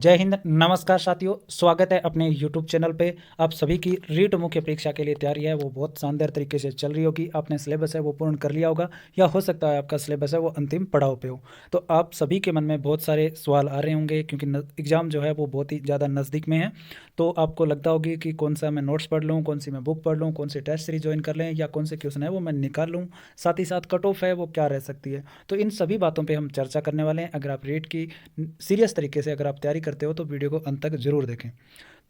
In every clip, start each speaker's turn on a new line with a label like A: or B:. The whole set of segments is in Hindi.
A: जय हिंद, नमस्कार साथियों। स्वागत है अपने YouTube चैनल पे। आप सभी की रीट मुख्य परीक्षा के लिए तैयारी है वो बहुत शानदार तरीके से चल रही होगी। आपने सिलेबस है वो पूर्ण कर लिया होगा या हो सकता है आपका सिलेबस है वो अंतिम पड़ाव पे हो। तो आप सभी के मन में बहुत सारे सवाल आ रहे होंगे क्योंकि एग्ज़ाम जो है वो बहुत ही ज़्यादा नज़दीक में है। तो आपको लगता होगी कि कौन सा मैं नोट्स पढ़ लूँ, कौन सी मैं बुक पढ़ लूँ, कौन सी टेस्ट सीरीज ज्वाइन कर लें या कौन से क्वेश्चन है वो मैं निकाल लूँ, साथ ही साथ कट ऑफ है वो क्या रह सकती है। तो इन सभी बातों पर हम चर्चा करने वाले हैं। अगर आप रीट की सीरियस तरीके से अगर आप तैयारी करते हो तो वीडियो को अंत तक ज़रूर देखें।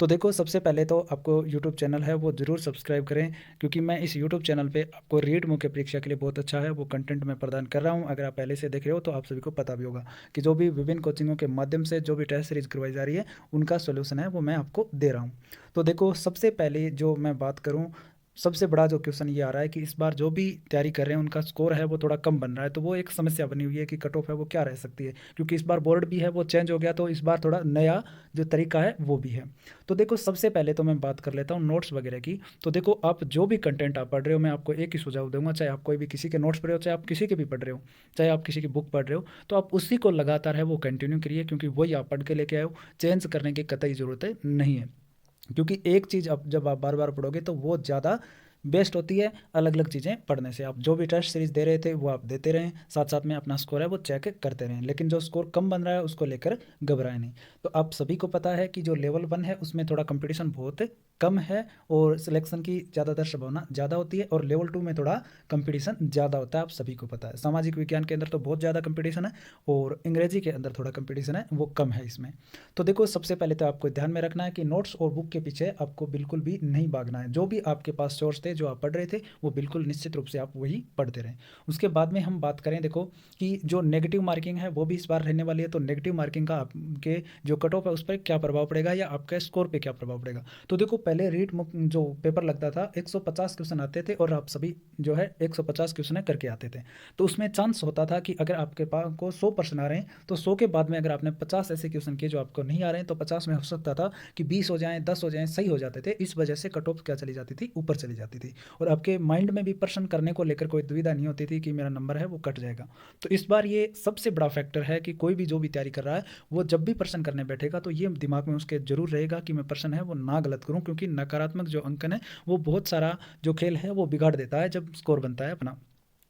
A: तो देखो, सबसे पहले तो आपको यूट्यूब चैनल है वो ज़रूर सब्सक्राइब करें, क्योंकि मैं इस यूट्यूब चैनल पे आपको रीट मुख्य परीक्षा के लिए बहुत अच्छा है वो कंटेंट मैं प्रदान कर रहा हूँ। अगर आप पहले से देख रहे हो तो आप सभी को पता भी होगा कि जो भी विभिन्न कोचिंगों के माध्यम से जो भी टेस्ट सीरीज करवाई जा रही है उनका सोल्यूशन है वो मैं आपको दे रहा हूँ। तो देखो, सबसे पहले जो मैं बात करूँ, सबसे बड़ा जो क्वेश्चन ये आ रहा है कि इस बार जो भी तैयारी कर रहे हैं उनका स्कोर है वो थोड़ा कम बन रहा है। तो वो एक समस्या बनी हुई है कि कट ऑफ है वो क्या रह सकती है, क्योंकि इस बार बोर्ड भी है वो चेंज हो गया। तो इस बार थोड़ा नया जो तरीका है वो भी है। तो देखो, सबसे पहले तो मैं बात कर लेता हूँ नोट्स वगैरह की। तो देखो, आप जो भी कंटेंट आप पढ़ रहे हो, मैं आपको एक ही सुझाव दूंगा, चाहे आप कोई भी किसी के नोट्स पढ़ रहे हो, चाहे आप किसी के भी पढ़ रहे हो, चाहे आप किसी की बुक पढ़ रहे हो, तो आप उसी को लगातार है वो कंटिन्यू करिए, क्योंकि वही आप पढ़ के लेके आए हो। चेंज करने की कतई ज़रूरत नहीं है, क्योंकि एक चीज़ अब जब आप बार बार पढ़ोगे तो वो ज़्यादा बेस्ट होती है अलग अलग चीज़ें पढ़ने से। आप जो भी टेस्ट सीरीज दे रहे थे वो आप देते रहें, साथ साथ में अपना स्कोर है वो चेक करते रहें, लेकिन जो स्कोर कम बन रहा है उसको लेकर घबराएं नहीं। तो आप सभी को पता है कि जो लेवल 1 है उसमें थोड़ा कंपटीशन बहुत कम है और सिलेक्शन की ज़्यादातर संभावना ज़्यादा होती है, और लेवल 2 में थोड़ा कंपटीशन ज़्यादा होता है। आप सभी को पता है, सामाजिक विज्ञान के अंदर तो बहुत ज़्यादा कंपटीशन है और अंग्रेजी के अंदर थोड़ा कंपटीशन है वो कम है इसमें। तो देखो, सबसे पहले तो आपको ध्यान में रखना है कि नोट्स और बुक के पीछे आपको बिल्कुल भी नहीं भागना है। जो भी आपके पास सोर्स थे, जो आप पढ़ रहे थे, वो बिल्कुल निश्चित रूप से आप वही पढ़ते रहें। उसके बाद में हम बात करें, देखो कि जो नेगेटिव मार्किंग है वो भी इस बार रहने वाली है। तो नेगेटिव मार्किंग का आपके जो कट ऑफ है उस पर क्या प्रभाव पड़ेगा या आपके स्कोर पे क्या प्रभाव पड़ेगा। तो देखो, पहले रीट जो पेपर लगता था 150 क्वेश्चन आते थे और आप सभी जो है 150 क्वेश्चन करके आते थे। तो उसमें चांस होता था कि अगर आपके पास को 100 प्रश्न आ रहे हैं तो 100 के बाद में अगर आपने 50 ऐसे क्वेश्चन किए जो आपको नहीं आ रहे हैं, तो 50 में हो सकता था कि 20 हो जाएं, 10 हो जाएं, सही हो जाते थे। इस वजह से कट ऑफ क्या चली जाती थी, ऊपर चली जाती थी, और आपके माइंड में भी प्रश्न करने को लेकर कोई दुविधा नहीं होती थी कि मेरा नंबर है वो कट जाएगा। तो इस बार ये सबसे बड़ा फैक्टर है कि कोई भी जो भी तैयारी कर रहा है वो जब भी प्रश्न करने बैठेगा तो ये दिमाग में उसके जरूर रहेगा कि मैं प्रश्न है वो ना गलत करूं, क्योंकि नकारात्मक जो अंकन है वो बहुत सारा जो खेल है वो बिगाड़ देता है जब स्कोर बनता है अपना।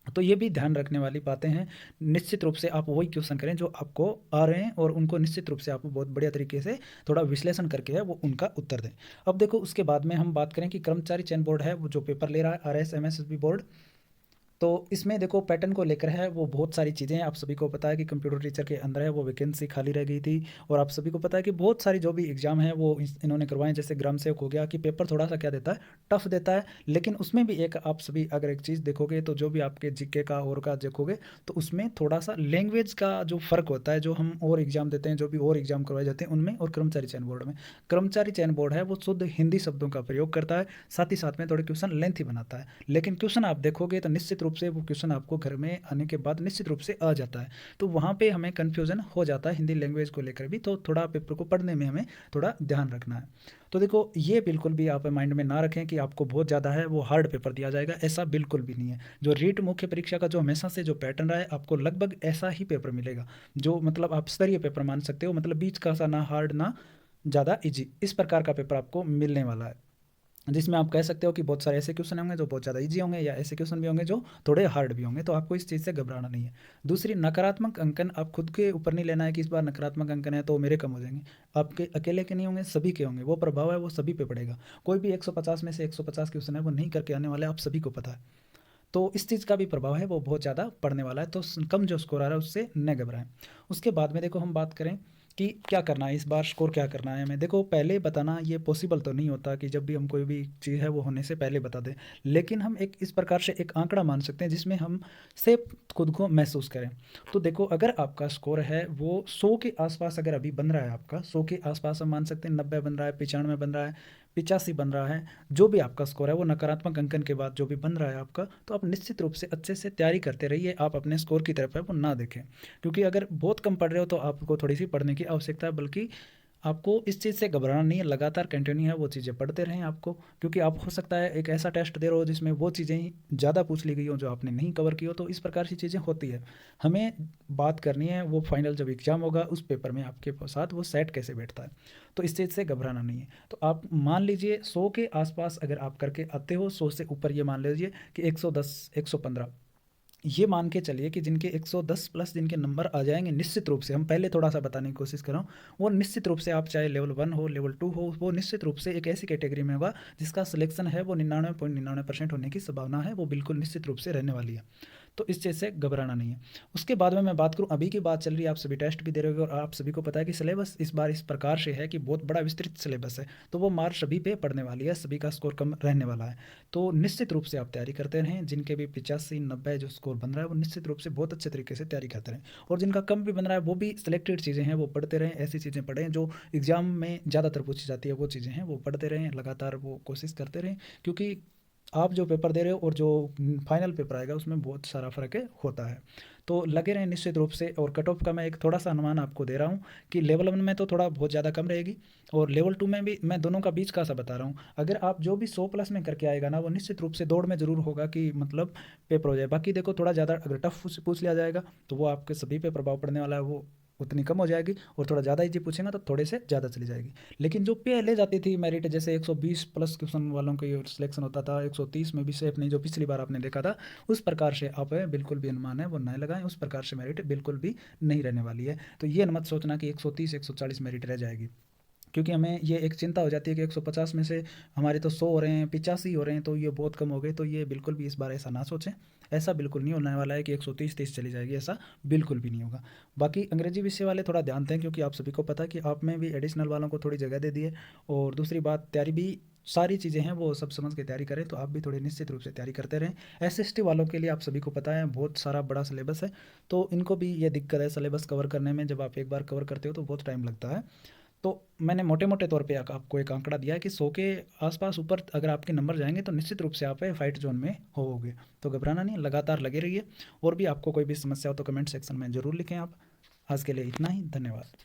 A: तो ये भी ध्यान रखने वाली बातें हैं। निश्चित रूप से आप वही क्वेश्चन करें जो आपको आ रहे हैं, और उनको निश्चित रूप से आप बहुत बढ़िया तरीके से थोड़ा विश्लेषण करके है वो उनका उत्तर दें। अब देखो, उसके बाद में हम बात करें कि कर्मचारी चयन बोर्ड है वो जो पेपर ले रहा है, RSMSB बोर्ड। तो इसमें देखो, पैटर्न को लेकर है वो बहुत सारी चीज़ें हैं। आप सभी को पता है कि कंप्यूटर टीचर के अंदर है वो वैकेंसी खाली रह गई थी, और आप सभी को पता है कि बहुत सारी जो भी एग्जाम है वो इन्होंने करवाए। जैसे ग्राम सेवक हो गया कि पेपर थोड़ा सा क्या देता है, टफ देता है, लेकिन उसमें भी एक आप सभी अगर एक चीज़ देखोगे तो जो भी आपके जीके का और का देखोगे तो उसमें थोड़ा सा लैंग्वेज का जो फ़र्क होता है, जो हम और एग्जाम देते हैं, जो भी और एग्जाम करवाए जाते हैं उनमें और कर्मचारी चयन बोर्ड में। कर्मचारी चयन बोर्ड है वो शुद्ध हिंदी शब्दों का प्रयोग करता है, साथ ही साथ में थोड़े क्वेश्चन लेंथी बनाता है, लेकिन क्वेश्चन आप देखोगे तो निश्चित रूप से वो क्वेश्चन आपको घर में आने के बाद निश्चित रूप से आ जाता है। तो वहाँ पे हमें कन्फ्यूज़न हो जाता है हिंदी लैंग्वेज को लेकर भी, तो थोड़ा पेपर को पढ़ने में हमें थोड़ा ध्यान रखना है। तो देखो, ये बिल्कुल भी आप माइंड में ना रखें कि आपको बहुत ज़्यादा है वो हार्ड पेपर दिया जाएगा, ऐसा बिल्कुल भी नहीं है। जो रीट मुख्य परीक्षा का जो हमेशा से जो पैटर्न रहा है, आपको लगभग ऐसा ही पेपर मिलेगा, जो मतलब आप स्तरीय पेपर मान सकते हो, मतलब बीच का सा ना हार्ड ना ज़्यादा इजी, इस प्रकार का पेपर आपको मिलने वाला है, जिसमें आप कह सकते हो कि बहुत सारे ऐसे क्वेश्चन होंगे जो बहुत ज़्यादा इजी होंगे या ऐसे क्वेश्चन भी होंगे जो थोड़े हार्ड भी होंगे। तो आपको इस चीज़ से घबराना नहीं है। दूसरी, नकारात्मक अंकन आप खुद के ऊपर नहीं लेना है कि इस बार नकारात्मक अंकन है तो मेरे कम हो जाएंगे। आपके अकेले के नहीं होंगे, सभी के होंगे। वो प्रभाव है वो सभी पे पड़ेगा। कोई भी 150 में से 150 क्वेश्चन है वो नहीं करके आने वाले, आप सभी को पता है। तो इस चीज़ का भी प्रभाव है वो बहुत ज़्यादा पड़ने वाला है। तो कम जो स्कोर आ रहा है उससे न घबराएं। उसके बाद में देखो, हम बात करें कि क्या करना है इस बार, स्कोर क्या करना है हमें। देखो, पहले बताना ये पॉसिबल तो नहीं होता कि जब भी हम कोई भी चीज़ है वो होने से पहले बता दें, लेकिन हम एक इस प्रकार से एक आंकड़ा मान सकते हैं जिसमें हम से खुद को महसूस करें। तो देखो, अगर आपका स्कोर है वो 100 के आसपास अगर अभी बन रहा है, आपका 100 के आसपास हम मान सकते हैं, 90 बन रहा है, 95 बन रहा है, 85 बन रहा है, जो भी आपका स्कोर है वो नकारात्मक अंकन के बाद जो भी बन रहा है आपका, तो आप निश्चित रूप से अच्छे से तैयारी करते रहिए। आप अपने स्कोर की तरफ है वो ना देखें, क्योंकि अगर बहुत कम पढ़ रहे हो तो आपको थोड़ी सी पढ़ने की आवश्यकता है, बल्कि आपको इस चीज़ से घबराना नहीं है, लगातार कंटिन्यू है वो चीज़ें पढ़ते रहें आपको, क्योंकि आप हो सकता है एक ऐसा टेस्ट दे रहे हो जिसमें वो चीज़ें ज़्यादा पूछ ली गई हो जो आपने नहीं कवर की हो, तो इस प्रकार की चीज़ें होती है। हमें बात करनी है वो फाइनल जब एग्ज़ाम होगा उस पेपर में आपके साथ वो सेट कैसे बैठता है, तो इस चीज़ से घबराना नहीं है। तो आप मान लीजिए 100 के आसपास अगर आप करके आते हो, 100 से ऊपर ये मान लीजिए कि 110 115, ये मान के चलिए कि जिनके 110 प्लस जिनके नंबर आ जाएंगे निश्चित रूप से, हम पहले थोड़ा सा बताने की कोशिश कर रहा हूँ, वो निश्चित रूप से आप चाहे लेवल 1 हो लेवल 2 हो, वो निश्चित रूप से एक ऐसी कैटेगरी में होगा जिसका सिलेक्शन है वो 99.99% होने की संभावना है, वो बिल्कुल निश्चित रूप से रहने वाली है। तो इस चीज़ से घबराना नहीं है। उसके बाद में मैं बात करूँ, अभी की बात चल रही है, आप सभी टेस्ट भी दे रहे हो और आप सभी को पता है कि सिलेबस इस बार इस प्रकार से है कि बहुत बड़ा विस्तृत सिलेबस है, तो वो मार्क सभी पे पड़ने वाली है, सभी का स्कोर कम रहने वाला है। तो निश्चित रूप से आप तैयारी करते रहें, जिनके भी 85-90 जो स्कोर बन रहा है वो निश्चित रूप से बहुत अच्छे तरीके से तैयारी करते रहें, और जिनका कम भी बन रहा है वो भी सिलेक्टेड चीज़ें हैं वो पढ़ते रहें, ऐसी चीज़ें पढ़ें जो एग्ज़ाम में ज़्यादातर पूछी जाती है, वो चीज़ें हैं वो पढ़ते रहें, लगातार वो कोशिश करते रहें, क्योंकि आप जो पेपर दे रहे हो और जो फाइनल पेपर आएगा उसमें बहुत सारा फ़र्क होता है। तो लगे रहें निश्चित रूप से, और कट ऑफ का मैं एक थोड़ा सा अनुमान आपको दे रहा हूँ कि लेवल 1 में तो थोड़ा बहुत ज़्यादा कम रहेगी, और लेवल 2 में भी मैं दोनों का बीच का सा बता रहा हूँ। अगर आप जो भी 100 प्लस में करके आएगा ना, वो निश्चित रूप से दौड़ में ज़रूर होगा कि मतलब पेपर हो जाए। बाकी देखो थोड़ा ज़्यादा अगर टफ पूछ लिया जाएगा तो वो आपके सभी पे प्रभाव पड़ने वाला है, वो उतनी कम हो जाएगी, और थोड़ा ज़्यादा इजी पूछेंगे तो थोड़े से ज़्यादा चली जाएगी। लेकिन जो पहले जाती थी मेरिट, जैसे 120 प्लस क्वेश्चन वालों का सिलेक्शन होता था, 130 में भी से अपनी जो पिछली बार आपने देखा था, उस प्रकार से आप बिल्कुल भी अनुमान है वो नए लगाएं, उस प्रकार से मेरिट बिल्कुल भी नहीं रहने वाली है। तो ये मत सोचना कि 130 140 मेरिट रह जाएगी, क्योंकि हमें ये एक चिंता हो जाती है कि 150 में से हमारे तो 100 हो रहे हैं, 85 हो रहे हैं, तो ये बहुत कम हो गए। तो ये बिल्कुल भी इस बार ऐसा ना सोचें, ऐसा बिल्कुल नहीं होने वाला है कि 130-30 चली जाएगी, ऐसा बिल्कुल भी नहीं होगा। बाकी अंग्रेजी विषय वाले थोड़ा ध्यान दें, क्योंकि आप सभी को पता है कि आप में भी एडिशनल वालों को थोड़ी जगह दे दी है, और दूसरी बात तैयारी भी सारी चीज़ें हैं वो सब समझ के तैयारी करें, तो आप भी थोड़े निश्चित रूप से तैयारी करते रहें। एसएसटी वालों के लिए आप सभी को पता है बहुत सारा बड़ा सिलेबस है, तो इनको भी ये दिक्कत है सिलेबस कवर करने में, जब आप एक बार कवर करते हो तो बहुत टाइम लगता है। तो मैंने मोटे मोटे तौर पे आपको एक आंकड़ा दिया है कि 100 के आसपास ऊपर अगर आपके नंबर जाएंगे तो निश्चित रूप से आप फाइट जोन में होवोगे। तो घबराना नहीं, लगातार लगे रहिए, और भी आपको कोई भी समस्या हो तो कमेंट सेक्शन में ज़रूर लिखें आप। आज के लिए इतना ही, धन्यवाद।